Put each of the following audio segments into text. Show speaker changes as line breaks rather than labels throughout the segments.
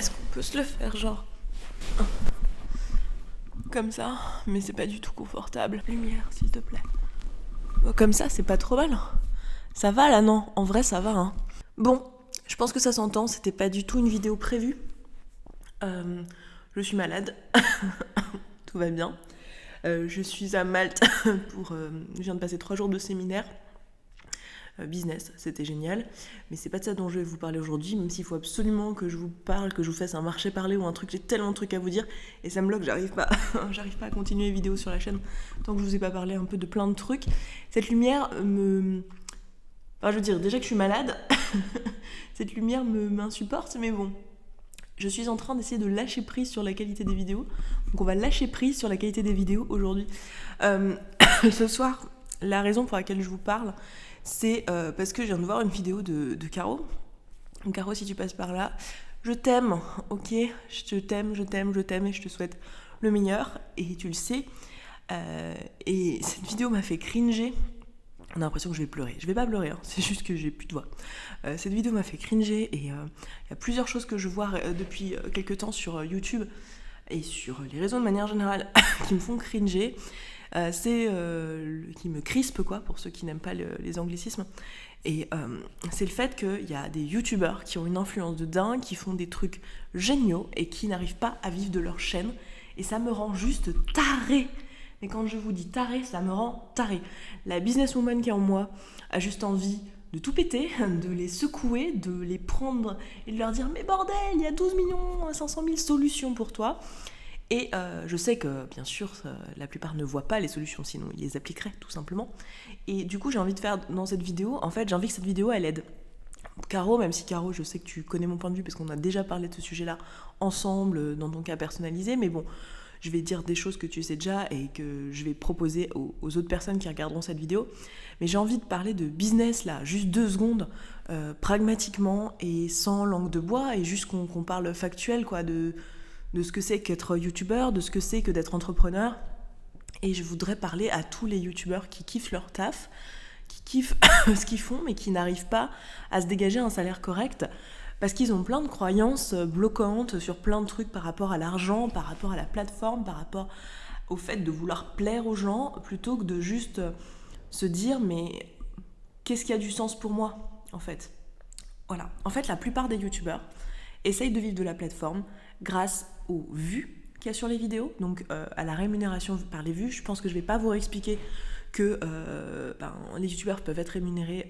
Est-ce qu'on peut se le faire, genre comme ça, mais c'est pas du tout confortable. Lumière, s'il te plaît. Comme ça, c'est pas trop mal. Ça va là, non? En vrai, ça va, hein. Bon, je pense que ça s'entend, c'était pas du tout une vidéo prévue. Je suis malade. Tout va bien. Je suis à Malte je viens de passer 3 jours de séminaire. Business, c'était génial. Mais c'est pas de ça dont je vais vous parler aujourd'hui, même s'il faut absolument que je vous parle, que je vous fasse un marché parler ou un truc, j'ai tellement de trucs à vous dire, et ça me bloque, j'arrive pas à continuer les vidéos sur la chaîne tant que je vous ai pas parlé un peu de plein de trucs. Cette lumière Enfin, je veux dire, déjà que je suis malade, cette lumière m'insupporte, mais bon. Je suis en train d'essayer de lâcher prise sur la qualité des vidéos. Donc on va lâcher prise sur la qualité des vidéos aujourd'hui. Ce soir, la raison pour laquelle je vous parle, c'est parce que je viens de voir une vidéo de Caro. Donc Caro, si tu passes par là, je t'aime, ok? Je t'aime et je te souhaite le meilleur. Et tu le sais. Et cette vidéo m'a fait cringer. On a l'impression que je vais pleurer. Je vais pas pleurer, hein, c'est juste que j'ai plus de voix. Cette vidéo m'a fait cringer et il y a plusieurs choses que je vois depuis quelques temps sur YouTube et sur les réseaux de manière générale qui me font cringer. Qui me crispe, quoi, pour ceux qui n'aiment pas les anglicismes. Et c'est le fait qu'il y a des youtubeurs qui ont une influence de dingue, qui font des trucs géniaux et qui n'arrivent pas à vivre de leur chaîne. Et ça me rend juste tarée. Mais quand je vous dis taré, ça me rend taré. La businesswoman qui est en moi a juste envie de tout péter, de les secouer, de les prendre et de leur dire « Mais bordel, il y a 12 500 000 solutions pour toi !» Et je sais que, bien sûr, la plupart ne voient pas les solutions, sinon ils les appliqueraient, tout simplement. Et du coup, j'ai envie de faire dans cette vidéo, en fait, j'ai envie que cette vidéo, elle aide Caro, même si Caro, je sais que tu connais mon point de vue, parce qu'on a déjà parlé de ce sujet-là ensemble, dans ton cas personnalisé, mais bon, je vais dire des choses que tu sais déjà et que je vais proposer aux autres personnes qui regarderont cette vidéo. Mais j'ai envie de parler de business, là, juste 2 secondes, pragmatiquement et sans langue de bois, et juste qu'on parle factuel, quoi, de ce que c'est qu'être youtubeur, de ce que c'est que d'être entrepreneur. Et je voudrais parler à tous les youtubeurs qui kiffent leur taf, qui kiffent ce qu'ils font, mais qui n'arrivent pas à se dégager un salaire correct, parce qu'ils ont plein de croyances bloquantes sur plein de trucs par rapport à l'argent, par rapport à la plateforme, par rapport au fait de vouloir plaire aux gens, plutôt que de juste se dire « mais qu'est-ce qui a du sens pour moi ?» en fait. Voilà. En fait, la plupart des youtubeurs essayent de vivre de la plateforme grâce aux vues qu'il y a sur les vidéos, donc à la rémunération par les vues. Je pense que je ne vais pas vous expliquer que les youtubeurs peuvent être rémunérés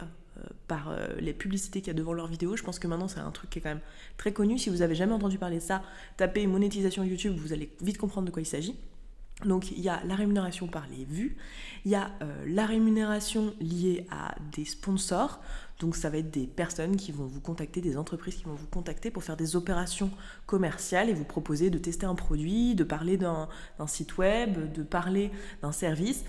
par les publicités qu'il y a devant leurs vidéos. Je pense que maintenant c'est un truc qui est quand même très connu. Si vous n'avez jamais entendu parler de ça, tapez monétisation YouTube, vous allez vite comprendre de quoi il s'agit. Donc il y a la rémunération par les vues, il y a la rémunération liée à des sponsors, donc ça va être des personnes qui vont vous contacter, des entreprises qui vont vous contacter pour faire des opérations commerciales et vous proposer de tester un produit, de parler d'un site web, de parler d'un service,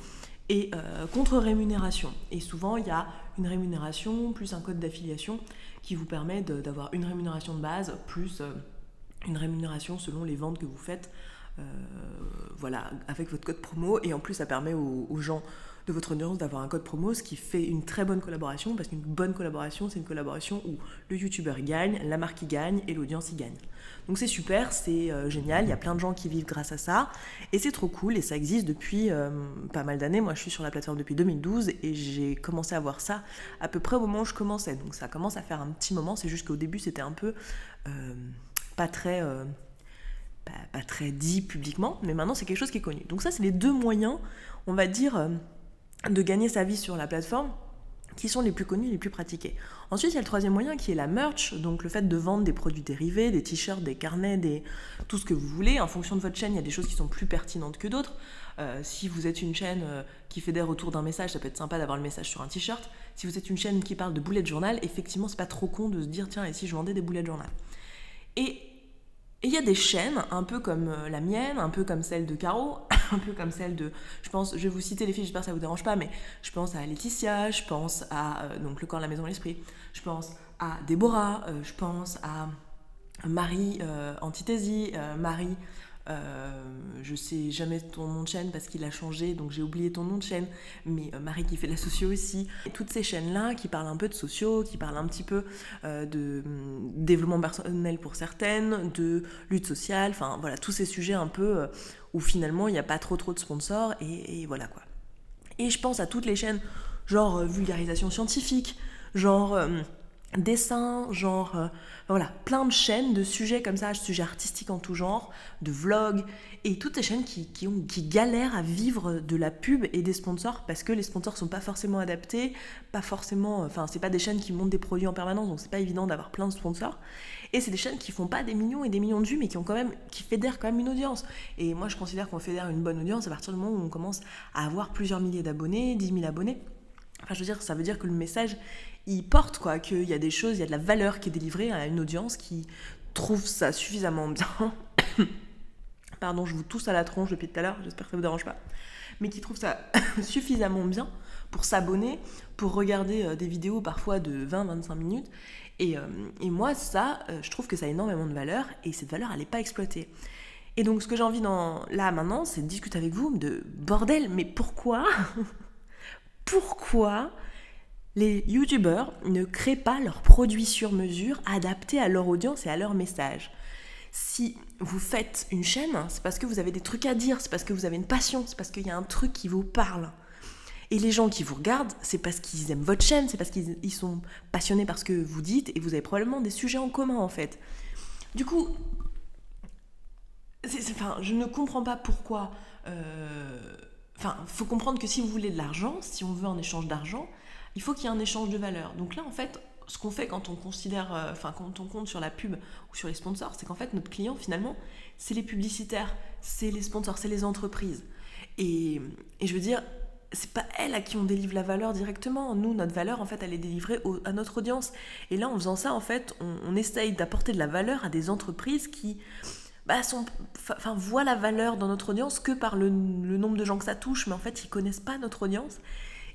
et contre-rémunération. Et souvent il y a une rémunération plus un code d'affiliation qui vous permet d'avoir une rémunération de base plus une rémunération selon les ventes que vous faites. Voilà, avec votre code promo, et en plus ça permet aux gens de votre audience d'avoir un code promo, ce qui fait une très bonne collaboration, parce qu'une bonne collaboration, c'est une collaboration où le youtubeur gagne, la marque y gagne et l'audience y gagne. Donc c'est super, c'est génial, il y a plein de gens qui vivent grâce à ça, et c'est trop cool, et ça existe depuis pas mal d'années. Moi je suis sur la plateforme depuis 2012, et j'ai commencé à voir ça à peu près au moment où je commençais, donc ça commence à faire un petit moment. C'est juste qu'au début c'était un peu pas très dit publiquement, mais maintenant c'est quelque chose qui est connu. Donc ça, c'est les 2 moyens, on va dire, de gagner sa vie sur la plateforme, qui sont les plus connus, les plus pratiqués. Ensuite, il y a le 3e moyen qui est la merch, donc le fait de vendre des produits dérivés, des t-shirts, des carnets, tout ce que vous voulez. En fonction de votre chaîne, il y a des choses qui sont plus pertinentes que d'autres. Si vous êtes une chaîne qui fédère autour d'un message, ça peut être sympa d'avoir le message sur un t-shirt. Si vous êtes une chaîne qui parle de bullet journal, effectivement, c'est pas trop con de se dire « tiens, et si je vendais des bullet journal ?» Et il y a des chaînes, un peu comme la mienne, un peu comme celle de Caro, un peu comme celle de... Je vais vous citer les filles, j'espère que ça ne vous dérange pas, mais je pense à Laetitia, je pense à donc Le Corps, la Maison, l'Esprit, je pense à Déborah, je pense à Marie Antithèse, Marie je sais jamais ton nom de chaîne parce qu'il a changé, donc j'ai oublié ton nom de chaîne, mais Marie qui fait de la socio aussi. Et toutes ces chaînes-là qui parlent un peu de socio, qui parlent un petit peu de développement personnel pour certaines, de lutte sociale, enfin voilà, tous ces sujets un peu où finalement il n'y a pas trop de sponsors, et voilà quoi. Et je pense à toutes les chaînes, genre vulgarisation scientifique, genre dessin, genre voilà, plein de chaînes de sujets comme ça, sujets artistiques en tout genre, de vlogs, et toutes ces chaînes qui galèrent à vivre de la pub et des sponsors, parce que les sponsors sont pas forcément adaptés, pas forcément, enfin c'est pas des chaînes qui montent des produits en permanence, donc c'est pas évident d'avoir plein de sponsors, et c'est des chaînes qui font pas des millions et des millions de vues, mais qui fédèrent quand même une audience. Et moi je considère qu'on fédère une bonne audience à partir du moment où on commence à avoir plusieurs milliers d'abonnés, 10 000 abonnés. Enfin, je veux dire, ça veut dire que le message, il porte, quoi, qu'il y a des choses, il y a de la valeur qui est délivrée à une audience qui trouve ça suffisamment bien. Pardon, je vous tousse à la tronche depuis tout à l'heure, j'espère que ça vous dérange pas. Mais qui trouve ça suffisamment bien pour s'abonner, pour regarder des vidéos parfois de 20-25 minutes. Et moi, ça, je trouve que ça a énormément de valeur, et cette valeur, elle n'est pas exploitée. Et donc, ce que j'ai envie là, maintenant, c'est de discuter avec vous de bordel, mais pourquoi les youtubeurs ne créent pas leurs produits sur mesure adaptés à leur audience et à leur message? Si vous faites une chaîne, c'est parce que vous avez des trucs à dire, c'est parce que vous avez une passion, c'est parce qu'il y a un truc qui vous parle. Et les gens qui vous regardent, c'est parce qu'ils aiment votre chaîne, c'est parce qu'ils sont passionnés par ce que vous dites, et vous avez probablement des sujets en commun en fait. Du coup, je ne comprends pas pourquoi... faut comprendre que si vous voulez de l'argent, si on veut un échange d'argent, il faut qu'il y ait un échange de valeur. Donc là, en fait, ce qu'on fait quand on considère, quand on compte sur la pub ou sur les sponsors, c'est qu'en fait, notre client, finalement, c'est les publicitaires, c'est les sponsors, c'est les entreprises. Et je veux dire, c'est pas elles à qui on délivre la valeur directement. Nous, notre valeur, en fait, elle est délivrée à notre audience. Et là, en faisant ça, en fait, on essaye d'apporter de la valeur à des entreprises qui... voient la valeur dans notre audience que par le nombre de gens que ça touche, mais en fait ils connaissent pas notre audience,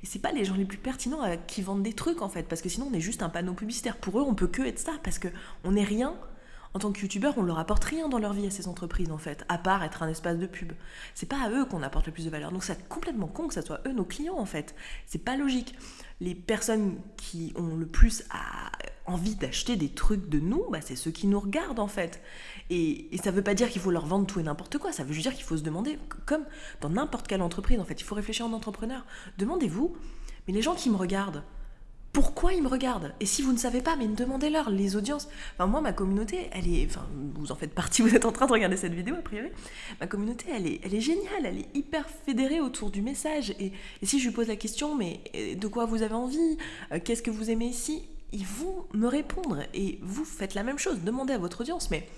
et c'est pas les gens les plus pertinents qui vendent des trucs en fait, parce que sinon on est juste un panneau publicitaire. Pour eux on peut que être ça, parce que on est rien. En tant que youtubeur, on leur apporte rien dans leur vie à ces entreprises en fait, à part être un espace de pub. C'est pas à eux qu'on apporte le plus de valeur, donc c'est complètement con que ça soit eux nos clients en fait. C'est pas logique. Les personnes qui ont le plus envie d'acheter des trucs de nous, c'est ceux qui nous regardent en fait. Et ça veut pas dire qu'il faut leur vendre tout et n'importe quoi, ça veut juste dire qu'il faut se demander, comme dans n'importe quelle entreprise en fait, il faut réfléchir en entrepreneur. Demandez-vous, mais les gens qui me regardent, pourquoi ils me regardent? Et si vous ne savez pas, mais demandez-leur. Les audiences, moi ma communauté, elle est, vous en faites partie, vous êtes en train de regarder cette vidéo a priori, ma communauté elle est géniale, elle est hyper fédérée autour du message, et si je lui pose la question, mais de quoi vous avez envie, qu'est-ce que vous aimez ici, ils vont me répondre, et vous faites la même chose, demandez à votre audience, mais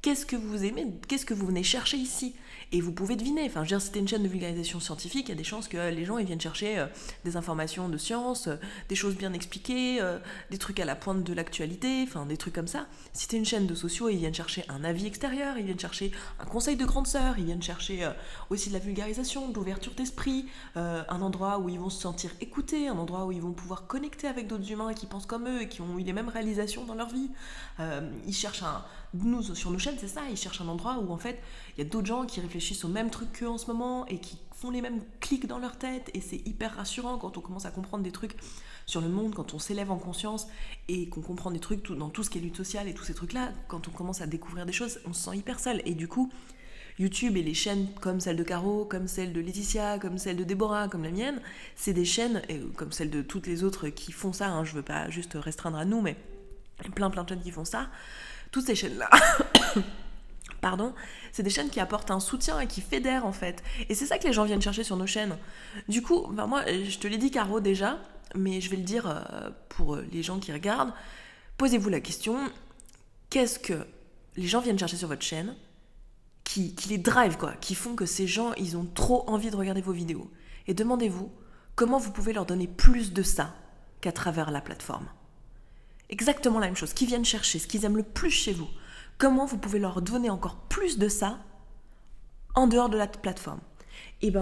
qu'est-ce que vous aimez, qu'est-ce que vous venez chercher ici? Et vous pouvez deviner, je veux dire, c'était une chaîne de vulgarisation scientifique, il y a des chances que les gens ils viennent chercher des informations de science, des choses bien expliquées, des trucs à la pointe de l'actualité, des trucs comme ça. Si c'était une chaîne de sociaux, ils viennent chercher un avis extérieur, ils viennent chercher un conseil de grande sœur, ils viennent chercher aussi de la vulgarisation, de l'ouverture d'esprit, un endroit où ils vont se sentir écoutés, un endroit où ils vont pouvoir connecter avec d'autres humains qui pensent comme eux et qui ont eu les mêmes réalisations dans leur vie. Ils cherchent sur nos chaînes, c'est ça, ils cherchent un endroit où en fait il y a d'autres gens qui réfléchissent au même truc qu'eux en ce moment et qui font les mêmes clics dans leur tête, et c'est hyper rassurant quand on commence à comprendre des trucs sur le monde, quand on s'élève en conscience et qu'on comprend des trucs dans tout ce qui est lutte sociale et tous ces trucs là, quand on commence à découvrir des choses, on se sent hyper seul. Et du coup YouTube et les chaînes comme celle de Caro, comme celle de Laetitia, comme celle de Déborah, comme la mienne, c'est des chaînes, comme celle de toutes les autres qui font ça, je veux pas juste restreindre à nous, mais plein de chaînes qui font ça. Toutes ces chaînes-là, c'est des chaînes qui apportent un soutien et qui fédèrent en fait. Et c'est ça que les gens viennent chercher sur nos chaînes. Du coup, moi, je te l'ai dit Caro déjà, mais je vais le dire pour les gens qui regardent. Posez-vous la question, qu'est-ce que les gens viennent chercher sur votre chaîne qui les drive, qui font que ces gens, ils ont trop envie de regarder vos vidéos. Et demandez-vous comment vous pouvez leur donner plus de ça qu'à travers la plateforme. Exactement la même chose, qui viennent chercher, ce qu'ils aiment le plus chez vous. Comment vous pouvez leur donner encore plus de ça en dehors de la plateforme? Et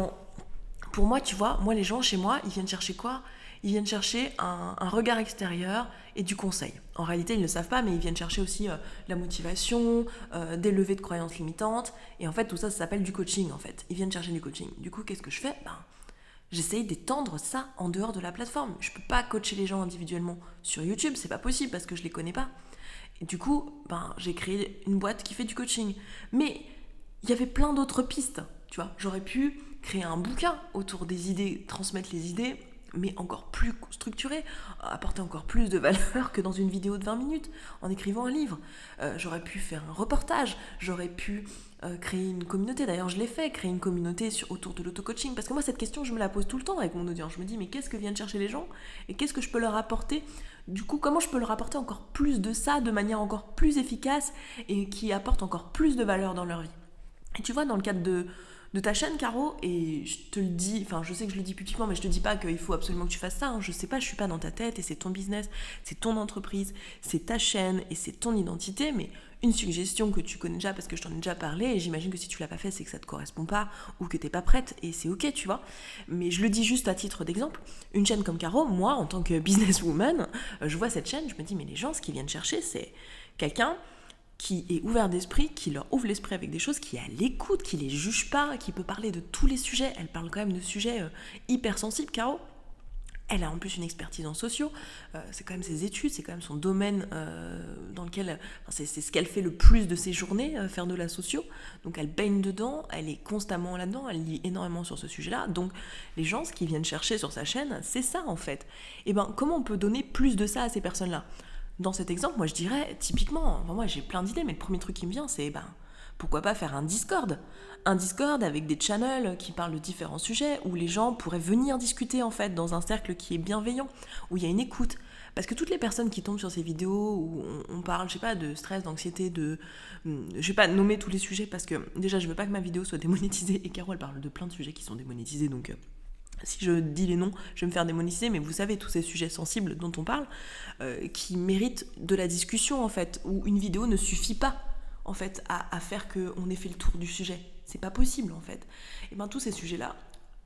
pour moi, tu vois, les gens chez moi, ils viennent chercher quoi? Ils viennent chercher un regard extérieur et du conseil. En réalité, ils ne le savent pas, mais ils viennent chercher aussi la motivation, des levées de croyances limitantes. Et en fait, tout ça, ça s'appelle du coaching, en fait. Ils viennent chercher du coaching. Du coup, qu'est-ce que je fais ? J'essaye d'étendre ça en dehors de la plateforme. Je peux pas coacher les gens individuellement sur YouTube, c'est pas possible parce que je les connais pas. Et du coup, j'ai créé une boîte qui fait du coaching. Mais il y avait plein d'autres pistes, tu vois. J'aurais pu créer un bouquin autour des idées, transmettre les idées, mais encore plus structuré, apporter encore plus de valeur que dans une vidéo de 20 minutes, en écrivant un livre. J'aurais pu faire un reportage, j'aurais pu créer une communauté. D'ailleurs, je l'ai fait, créer une communauté autour de l'auto-coaching. Parce que moi, cette question, je me la pose tout le temps avec mon audience. Je me dis, mais qu'est-ce que viennent chercher les gens ? Et qu'est-ce que je peux leur apporter ? Du coup, comment je peux leur apporter encore plus de ça, de manière encore plus efficace et qui apporte encore plus de valeur dans leur vie ? Et tu vois, dans le cadre de ta chaîne, Caro, et je te le dis, je sais que je le dis publiquement, mais je te dis pas qu'il faut absolument que tu fasses ça, je sais pas, je suis pas dans ta tête, et c'est ton business, c'est ton entreprise, c'est ta chaîne, et c'est ton identité, mais une suggestion que tu connais déjà parce que je t'en ai déjà parlé, et j'imagine que si tu l'as pas fait, c'est que ça te correspond pas, ou que t'es pas prête, et c'est ok, tu vois, mais je le dis juste à titre d'exemple, une chaîne comme Caro, moi, en tant que businesswoman, je vois cette chaîne, je me dis, mais les gens, ce qu'ils viennent chercher, c'est quelqu'un qui est ouvert d'esprit, qui leur ouvre l'esprit avec des choses, qui est à l'écoute, qui les juge pas, qui peut parler de tous les sujets. Elle parle quand même de sujets hyper sensibles, Caro. Elle a en plus une expertise en sociaux, c'est quand même ses études, c'est quand même son domaine dans lequel, c'est ce qu'elle fait le plus de ses journées, faire de la socio. Donc elle baigne dedans, elle est constamment là-dedans, elle lit énormément sur ce sujet-là. Donc les gens, ce qu'ils viennent chercher sur sa chaîne, c'est ça en fait. Et comment on peut donner plus de ça à ces personnes-là ? Dans cet exemple, moi je dirais, typiquement, moi j'ai plein d'idées, mais le premier truc qui me vient, c'est pourquoi pas faire un Discord avec des channels qui parlent de différents sujets, où les gens pourraient venir discuter en fait dans un cercle qui est bienveillant, où il y a une écoute. Parce que toutes les personnes qui tombent sur ces vidéos où on parle, je sais pas, de stress, d'anxiété, je vais pas nommer tous les sujets parce que déjà je veux pas que ma vidéo soit démonétisée, et Caro elle parle de plein de sujets qui sont démonétisés, donc si je dis les noms, je vais me faire démonétiser, mais vous savez, tous ces sujets sensibles dont on parle, qui méritent de la discussion, en fait, où une vidéo ne suffit pas, en fait, à faire qu'on ait fait le tour du sujet. C'est pas possible, en fait. Et tous ces sujets-là,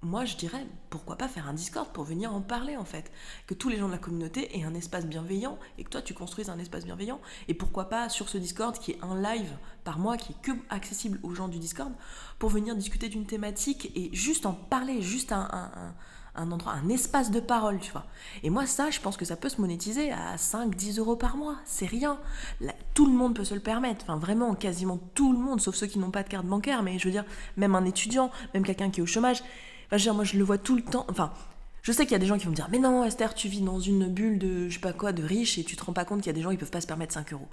moi, je dirais, pourquoi pas faire un Discord pour venir en parler, en fait. Que tous les gens de la communauté aient un espace bienveillant, et que toi, tu construises un espace bienveillant. Et pourquoi pas, sur ce Discord, qui est un live par mois, qui est que accessible aux gens du Discord, pour venir discuter d'une thématique et juste en parler, juste un endroit, un espace de parole, tu vois. Et moi, ça, je pense que ça peut se monétiser à 5-10 euros par mois. C'est rien. Là, tout le monde peut se le permettre. Vraiment, quasiment tout le monde, sauf ceux qui n'ont pas de carte bancaire. Mais je veux dire, même un étudiant, même quelqu'un qui est au chômage. Moi, je le vois tout le temps. Je sais qu'il y a des gens qui vont me dire « Mais non, Esther, tu vis dans une bulle de, je sais pas quoi, de riches et tu te rends pas compte qu'il y a des gens qui peuvent pas se permettre 5 euros. »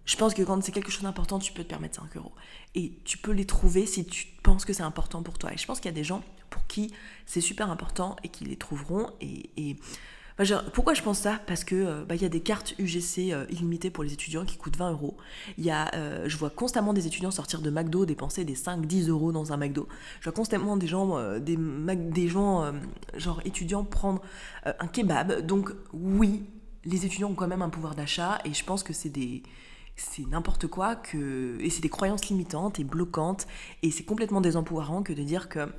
Je pense que quand c'est quelque chose d'important, tu peux te permettre 5 euros. Et tu peux les trouver si tu penses que c'est important pour toi. Et je pense qu'il y a des gens pour qui c'est super important et qui les trouveront. Pourquoi je pense ça ? Parce que y a des cartes UGC illimitées pour les étudiants qui coûtent 20 euros. Je vois constamment des étudiants sortir de McDo, dépenser des 5-10 euros dans un McDo. Je vois constamment des gens, genre étudiants, prendre un kebab. Donc oui, les étudiants ont quand même un pouvoir d'achat et je pense que c'est n'importe quoi, et c'est des croyances limitantes et bloquantes, et c'est complètement désempouvoirant que de dire que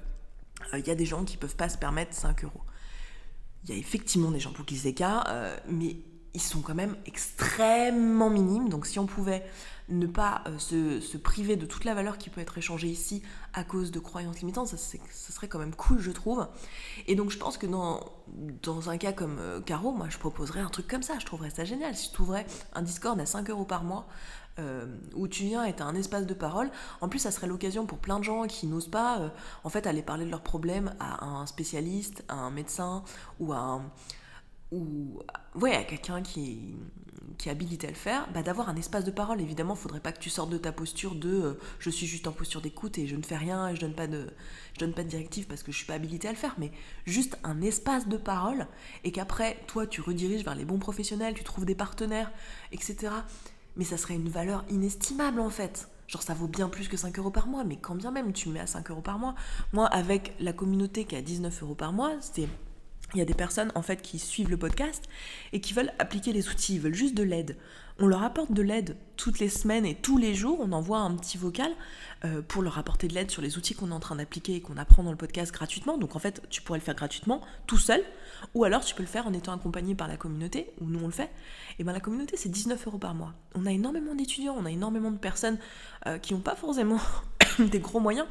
y a des gens qui peuvent pas se permettre 5 euros. Il y a effectivement des gens pour qui c'est le cas, mais ils sont quand même extrêmement minimes. Donc si on pouvait ne pas se priver de toute la valeur qui peut être échangée ici à cause de croyances limitantes, ça serait quand même cool, je trouve. Et donc je pense que dans un cas comme Caro, moi je proposerais un truc comme ça, je trouverais ça génial. Si tu ouvrais un Discord à 5 euros par mois, où tu viens et tu as un espace de parole, en plus ça serait l'occasion pour plein de gens qui n'osent pas aller parler de leurs problèmes à un spécialiste, à un médecin ou à quelqu'un qui est habilité à le faire, d'avoir un espace de parole. Évidemment, il ne faudrait pas que tu sortes de ta posture de je suis juste en posture d'écoute et je ne fais rien et je donne pas de directive parce que je suis pas habilité à le faire, mais juste un espace de parole, et qu'après toi tu rediriges vers les bons professionnels, tu trouves des partenaires, etc. Mais ça serait une valeur inestimable en fait. Genre ça vaut bien plus que 5 euros par mois, mais quand bien même tu me mets à 5 euros par mois, moi avec la communauté qui est à 19 euros par mois, Il y a des personnes en fait qui suivent le podcast et qui veulent appliquer les outils, ils veulent juste de l'aide. On leur apporte de l'aide toutes les semaines et tous les jours, on envoie un petit vocal pour leur apporter de l'aide sur les outils qu'on est en train d'appliquer et qu'on apprend dans le podcast gratuitement. Donc en fait, tu pourrais le faire gratuitement, tout seul, ou alors tu peux le faire en étant accompagné par la communauté, où nous on le fait. Et bien la communauté, c'est 19 € par mois. On a énormément d'étudiants, on a énormément de personnes qui n'ont pas forcément des gros moyens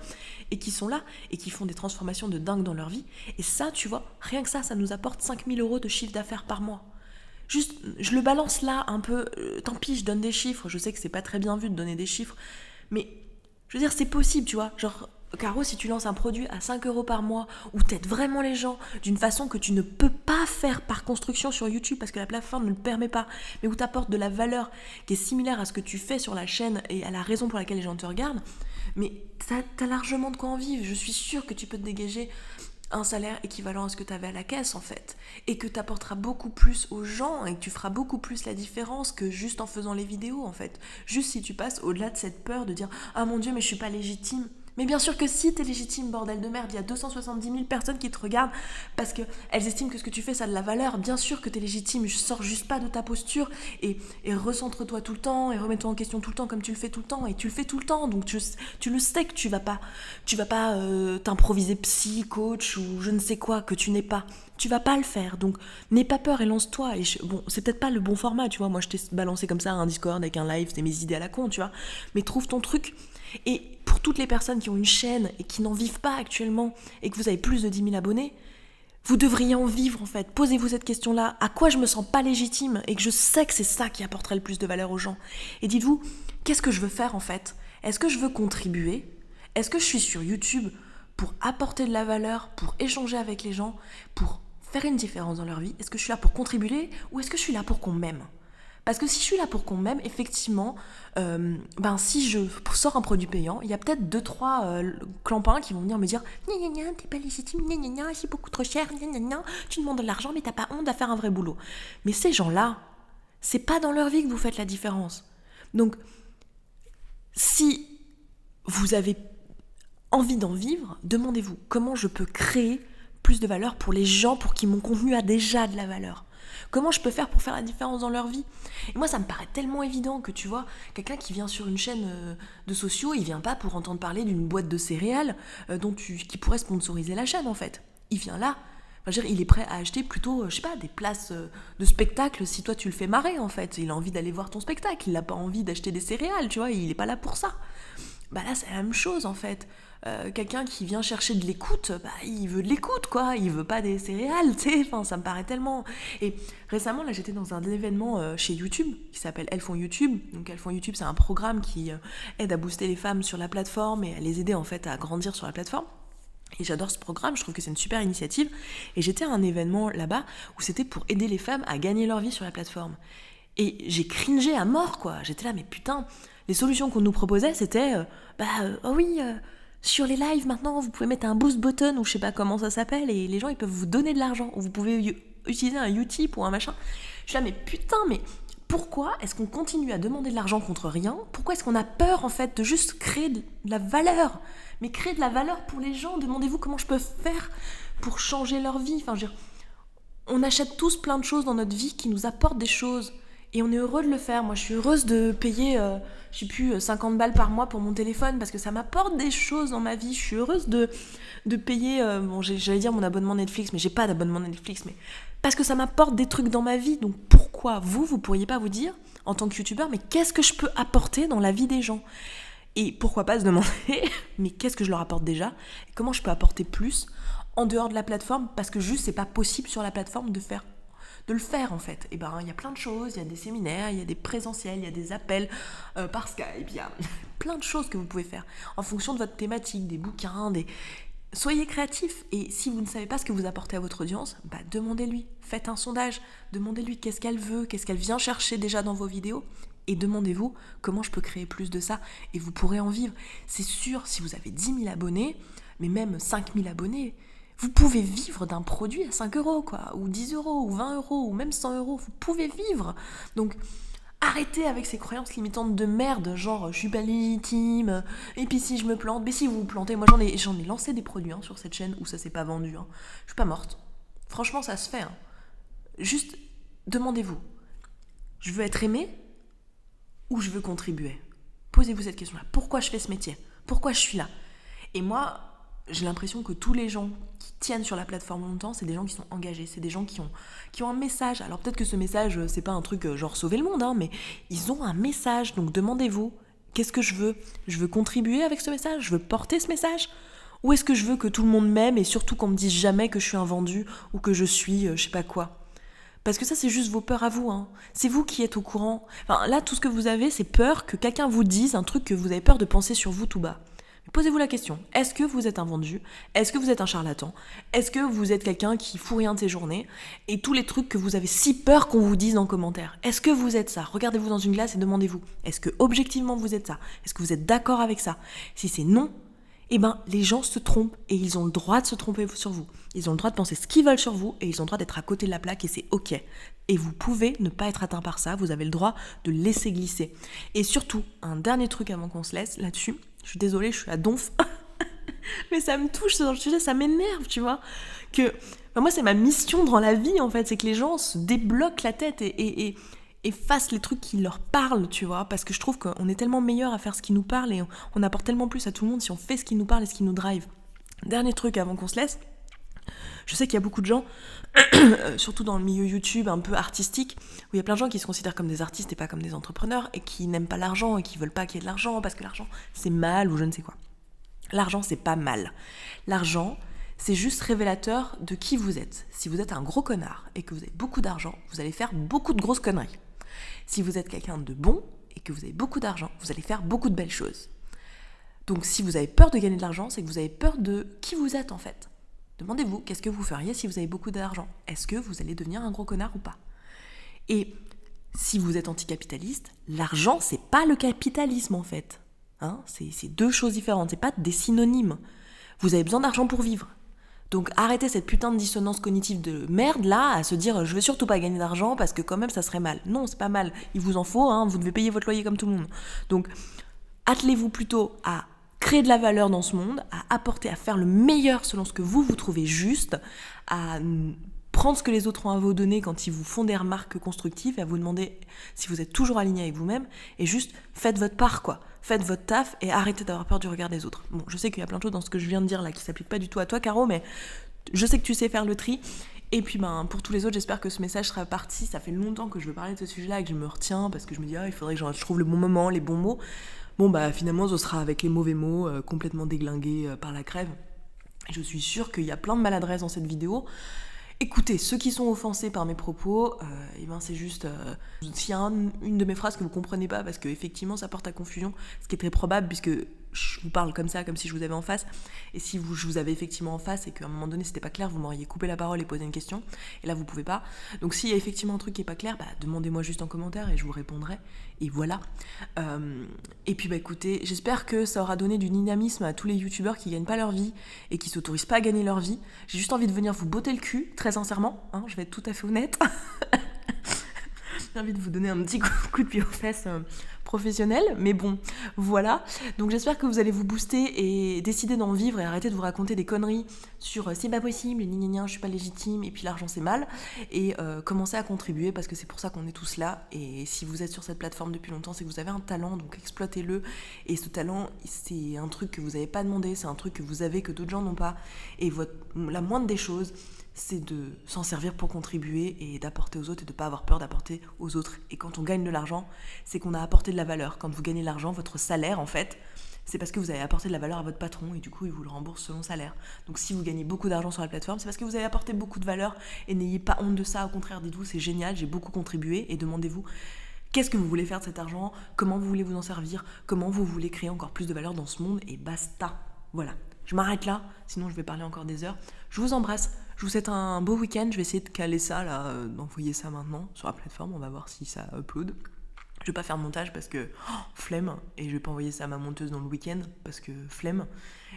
et qui sont là et qui font des transformations de dingue dans leur vie. Et ça, tu vois, rien que ça nous apporte 5 000 € de chiffre d'affaires par mois. Juste, je le balance là un peu, tant pis, je donne des chiffres, je sais que c'est pas très bien vu de donner des chiffres, mais je veux dire, c'est possible, tu vois, genre, Caro, si tu lances un produit à 5 € par mois, où t'aides vraiment les gens d'une façon que tu ne peux pas faire par construction sur YouTube, parce que la plateforme ne le permet pas, mais où t'apportes de la valeur qui est similaire à ce que tu fais sur la chaîne et à la raison pour laquelle les gens te regardent, mais t'as largement de quoi en vivre, je suis sûre que tu peux te dégager un salaire équivalent à ce que tu avais à la caisse en fait, et que tu apporteras beaucoup plus aux gens et que tu feras beaucoup plus la différence que juste en faisant les vidéos en fait. Juste si tu passes au-delà de cette peur de dire « Ah mon Dieu, mais je suis pas légitime ». Mais bien sûr que si, t'es légitime, bordel de merde, il y a 270 000 personnes qui te regardent parce qu'elles estiment que ce que tu fais, ça a de la valeur. Bien sûr que t'es légitime, je sors juste pas de ta posture et recentre-toi tout le temps et remets-toi en question tout le temps comme tu le fais tout le temps et tu le fais tout le temps. Donc tu le sais que tu vas pas t'improviser psy, coach ou je ne sais quoi que tu n'es pas. Tu vas pas le faire, donc n'aie pas peur et lance-toi. Et bon, c'est peut-être pas le bon format, tu vois. Moi, je t'ai balancé comme ça un Discord avec un live, c'est mes idées à la con, tu vois. Mais trouve ton truc. Et pour toutes les personnes qui ont une chaîne et qui n'en vivent pas actuellement et que vous avez plus de 10 000 abonnés, vous devriez en vivre en fait. Posez-vous cette question-là. À quoi je me sens pas légitime et que je sais que c'est ça qui apporterait le plus de valeur aux gens. Et dites-vous, qu'est-ce que je veux faire en fait ? Est-ce que je veux contribuer ? Est-ce que je suis sur YouTube pour apporter de la valeur, pour échanger avec les gens, pour faire une différence dans leur vie ? Est-ce que je suis là pour contribuer ou est-ce que je suis là pour qu'on m'aime ? Parce que si je suis là pour qu'on m'aime, effectivement, si je sors un produit payant, il y a peut-être 2-3 clampins qui vont venir me dire « Gna gna gna, t'es pas légitime, gna gna gna, c'est beaucoup trop cher, gna gna gna, tu demandes de l'argent mais t'as pas honte à faire un vrai boulot. » Mais ces gens-là, c'est pas dans leur vie que vous faites la différence. Donc, si vous avez envie d'en vivre, demandez-vous comment je peux créer plus de valeur pour les gens pour qui mon contenu a déjà de la valeur. Comment je peux faire pour faire la différence dans leur vie ? Et moi, ça me paraît tellement évident que tu vois, quelqu'un qui vient sur une chaîne de sociaux, il vient pas pour entendre parler d'une boîte de céréales qui pourrait sponsoriser la chaîne en fait. Il vient là, il est prêt à acheter plutôt, des places de spectacle si toi tu le fais marrer en fait. Il a envie d'aller voir ton spectacle, il n'a pas envie d'acheter des céréales, tu vois, il est pas là pour ça. Bah là, c'est la même chose en fait. Quelqu'un qui vient chercher de l'écoute, il veut de l'écoute quoi, il veut pas des céréales, tu sais, ça me paraît tellement... Et récemment, là, j'étais dans un événement chez YouTube, qui s'appelle Elles font YouTube. Donc Elles font YouTube, c'est un programme qui aide à booster les femmes sur la plateforme et à les aider en fait à grandir sur la plateforme. Et j'adore ce programme, je trouve que c'est une super initiative. Et j'étais à un événement là-bas où c'était pour aider les femmes à gagner leur vie sur la plateforme. Et j'ai cringé à mort quoi, j'étais là mais putain, les solutions qu'on nous proposait c'était, sur les lives maintenant, vous pouvez mettre un boost button ou je sais pas comment ça s'appelle et les gens ils peuvent vous donner de l'argent ou vous pouvez utiliser un Utip ou un machin. Je suis là mais putain, mais pourquoi est-ce qu'on continue à demander de l'argent contre rien ? Pourquoi est-ce qu'on a peur en fait de juste créer de la valeur ? Mais créer de la valeur pour les gens, demandez-vous comment je peux faire pour changer leur vie. Enfin, on achète tous plein de choses dans notre vie qui nous apportent des choses. Et on est heureux de le faire. Moi, je suis heureuse de payer, 50 balles par mois pour mon téléphone parce que ça m'apporte des choses dans ma vie. Je suis heureuse de payer, j'allais dire mon abonnement Netflix, mais j'ai pas d'abonnement Netflix, mais parce que ça m'apporte des trucs dans ma vie. Donc pourquoi vous pourriez pas vous dire, en tant que youtubeur, mais qu'est-ce que je peux apporter dans la vie des gens ? Et pourquoi pas se demander, mais qu'est-ce que je leur apporte déjà ? Et comment je peux apporter plus en dehors de la plateforme ? Parce que juste, c'est pas possible sur la plateforme de le faire en fait. Et il y a plein de choses, il y a des séminaires, il y a des présentiels, il y a des appels par Skype, il y a plein de choses que vous pouvez faire en fonction de votre thématique, des bouquins, soyez créatifs. Et si vous ne savez pas ce que vous apportez à votre audience, demandez-lui, faites un sondage, demandez-lui qu'est-ce qu'elle veut, qu'est-ce qu'elle vient chercher déjà dans vos vidéos et demandez-vous comment je peux créer plus de ça et vous pourrez en vivre. C'est sûr, si vous avez 10 000 abonnés, mais même 5 000 abonnés, vous pouvez vivre d'un produit à 5 €, quoi, ou 10 €, ou 20 €, ou même 100 €. Vous pouvez vivre. Donc, arrêtez avec ces croyances limitantes de merde, genre, je suis pas légitime, et puis si je me plante, mais si vous vous plantez, moi j'en ai lancé des produits sur cette chaîne où ça s'est pas vendu. Je suis pas morte. Franchement, ça se fait. Juste, demandez-vous, je veux être aimé ou je veux contribuer? Posez-vous cette question-là. Pourquoi je fais ce métier? Pourquoi je suis là? Et moi, j'ai l'impression que tous les gens qui tiennent sur la plateforme longtemps, c'est des gens qui sont engagés, c'est des gens qui ont un message. Alors peut-être que ce message, c'est pas un truc genre sauver le monde, mais ils ont un message. Donc demandez-vous, qu'est-ce que je veux? Je veux contribuer avec ce message? Je veux porter ce message? Ou est-ce que je veux que tout le monde m'aime et surtout qu'on me dise jamais que je suis un vendu ou que je suis je sais pas quoi? Parce que ça, c'est juste vos peurs à vous. C'est vous qui êtes au courant. Enfin, là, tout ce que vous avez, c'est peur que quelqu'un vous dise un truc que vous avez peur de penser sur vous tout bas. Mais posez-vous la question. Est-ce que vous êtes un vendu? Est-ce que vous êtes un charlatan? Est-ce que vous êtes quelqu'un qui fout rien de ses journées? Et tous les trucs que vous avez si peur qu'on vous dise en commentaire. Est-ce que vous êtes ça? Regardez-vous dans une glace et demandez-vous. Est-ce que objectivement vous êtes ça? Est-ce que vous êtes d'accord avec ça? Si c'est non, les gens se trompent et ils ont le droit de se tromper sur vous. Ils ont le droit de penser ce qu'ils veulent sur vous et ils ont le droit d'être à côté de la plaque et c'est ok. Et vous pouvez ne pas être atteint par ça, vous avez le droit de laisser glisser. Et surtout, un dernier truc avant qu'on se laisse là-dessus, je suis désolée, je suis à donf, mais ça me touche ce genre de sujet, ça m'énerve, tu vois. Moi, c'est ma mission dans la vie en fait, c'est que les gens se débloquent la tête et fassent les trucs qui leur parlent, tu vois, parce que je trouve qu'on est tellement meilleur à faire ce qui nous parle et on apporte tellement plus à tout le monde si on fait ce qui nous parle et ce qui nous drive. Dernier truc avant qu'on se laisse, je sais qu'il y a beaucoup de gens, surtout dans le milieu YouTube un peu artistique, où il y a plein de gens qui se considèrent comme des artistes et pas comme des entrepreneurs et qui n'aiment pas l'argent et qui veulent pas qu'il y ait de l'argent parce que l'argent c'est mal ou je ne sais quoi. L'argent c'est pas mal. L'argent c'est juste révélateur de qui vous êtes. Si vous êtes un gros connard et que vous avez beaucoup d'argent, vous allez faire beaucoup de grosses conneries. Si vous êtes quelqu'un de bon et que vous avez beaucoup d'argent, vous allez faire beaucoup de belles choses. Donc si vous avez peur de gagner de l'argent, c'est que vous avez peur de qui vous êtes en fait. Demandez-vous, qu'est-ce que vous feriez si vous avez beaucoup d'argent? Est-ce que vous allez devenir un gros connard ou pas? Et si vous êtes anticapitaliste, l'argent, c'est pas le capitalisme en fait. C'est deux choses différentes, c'est pas des synonymes. Vous avez besoin d'argent pour vivre. Donc arrêtez cette putain de dissonance cognitive de merde là, à se dire je vais surtout pas gagner d'argent parce que quand même ça serait mal. Non, c'est pas mal, il vous en faut, vous devez payer votre loyer comme tout le monde. Donc attelez-vous plutôt à créer de la valeur dans ce monde, à apporter, à faire le meilleur selon ce que vous trouvez juste, à prendre ce que les autres ont à vous donner quand ils vous font des remarques constructives et à vous demander si vous êtes toujours aligné avec vous-même et juste faites votre part quoi. Faites votre taf et arrêtez d'avoir peur du regard des autres. Bon, je sais qu'il y a plein de choses dans ce que je viens de dire là qui s'appliquent pas du tout à toi Caro, mais je sais que tu sais faire le tri. Et puis pour tous les autres, j'espère que ce message sera parti. Ça fait longtemps que je veux parler de ce sujet-là et que je me retiens parce que je me dis il faudrait que je trouve le bon moment, les bons mots. Bon finalement ce sera avec les mauvais mots, complètement déglingués par la crève. Et je suis sûre qu'il y a plein de maladresses dans cette vidéo. Écoutez, ceux qui sont offensés par mes propos, c'est juste... s'il y a une de mes phrases que vous comprenez pas, parce qu'effectivement ça porte à confusion, ce qui est très probable, puisque je vous parle comme ça, comme si je vous avais en face, et si je vous avais effectivement en face, et qu'à un moment donné c'était pas clair, vous m'auriez coupé la parole et posé une question, et là vous pouvez pas. Donc s'il y a effectivement un truc qui est pas clair, demandez-moi juste en commentaire, et je vous répondrai, et voilà. Et puis écoutez, j'espère que ça aura donné du dynamisme à tous les youtubeurs qui gagnent pas leur vie, et qui s'autorisent pas à gagner leur vie. J'ai juste envie de venir vous botter le cul, très sincèrement, je vais être tout à fait honnête. J'ai envie de vous donner un petit coup de pied aux fesses professionnel, mais bon, voilà. Donc j'espère que vous allez vous booster et décider d'en vivre et arrêter de vous raconter des conneries sur c'est pas possible, je suis pas légitime, et puis l'argent c'est mal, et commencer à contribuer parce que c'est pour ça qu'on est tous là. Et si vous êtes sur cette plateforme depuis longtemps, c'est que vous avez un talent, donc exploitez-le. Et ce talent, c'est un truc que vous n'avez pas demandé, c'est un truc que vous avez que d'autres gens n'ont pas. Et la moindre des choses, c'est de s'en servir pour contribuer et d'apporter aux autres et de ne pas avoir peur d'apporter aux autres. Et quand on gagne de l'argent, c'est qu'on a apporté de la valeur. Quand vous gagnez de l'argent, votre salaire, en fait, c'est parce que vous avez apporté de la valeur à votre patron et du coup, il vous le rembourse selon salaire. Donc si vous gagnez beaucoup d'argent sur la plateforme, c'est parce que vous avez apporté beaucoup de valeur et n'ayez pas honte de ça. Au contraire, dites-vous, c'est génial, j'ai beaucoup contribué, et demandez-vous qu'est-ce que vous voulez faire de cet argent, comment vous voulez vous en servir, comment vous voulez créer encore plus de valeur dans ce monde, et basta. Voilà. Je m'arrête là, sinon je vais parler encore des heures. Je vous embrasse, je vous souhaite un beau week-end. Je vais essayer de caler ça, là, d'envoyer ça maintenant sur la plateforme. On va voir si ça upload. Je vais pas faire montage parce que flemme, et je vais pas envoyer ça à ma monteuse dans le week-end parce que flemme.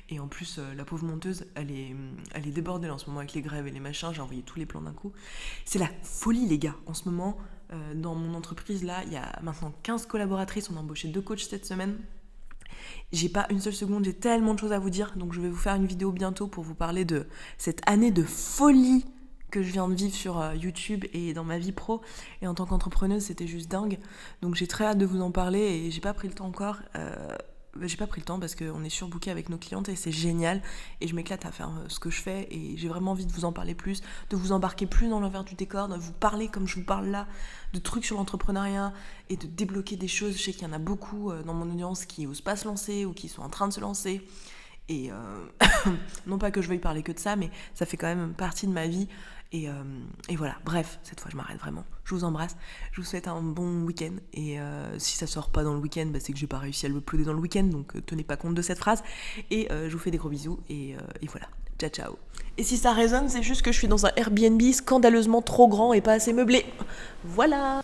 Et en plus, la pauvre monteuse, elle est débordée là, en ce moment avec les grèves et les machins. J'ai envoyé tous les plans d'un coup. C'est la folie, les gars. En ce moment, dans mon entreprise, là, il y a maintenant 15 collaboratrices. On a embauché 2 coachs cette semaine. J'ai pas une seule seconde, j'ai tellement de choses à vous dire, donc je vais vous faire une vidéo bientôt pour vous parler de cette année de folie que je viens de vivre sur YouTube et dans ma vie pro et en tant qu'entrepreneuse, c'était juste dingue. Donc j'ai très hâte de vous en parler et j'ai pas pris le temps encore. J'ai pas pris le temps parce qu'on est surbooké avec nos clientes et c'est génial et je m'éclate à faire ce que je fais et j'ai vraiment envie de vous en parler plus, de vous embarquer plus dans l'envers du décor, de vous parler comme je vous parle là, de trucs sur l'entrepreneuriat et de débloquer des choses. Je sais qu'il y en a beaucoup dans mon audience qui osent pas se lancer ou qui sont en train de se lancer et non pas que je veuille parler que de ça, mais ça fait quand même partie de ma vie. Et voilà, bref, cette fois je m'arrête vraiment. Je vous embrasse, je vous souhaite un bon week-end. Et si ça sort pas dans le week-end, c'est que j'ai pas réussi à le uploader dans le week-end, donc tenez pas compte de cette phrase. Et je vous fais des gros bisous, et voilà, ciao ciao. Et si ça résonne, c'est juste que je suis dans un Airbnb scandaleusement trop grand et pas assez meublé. Voilà.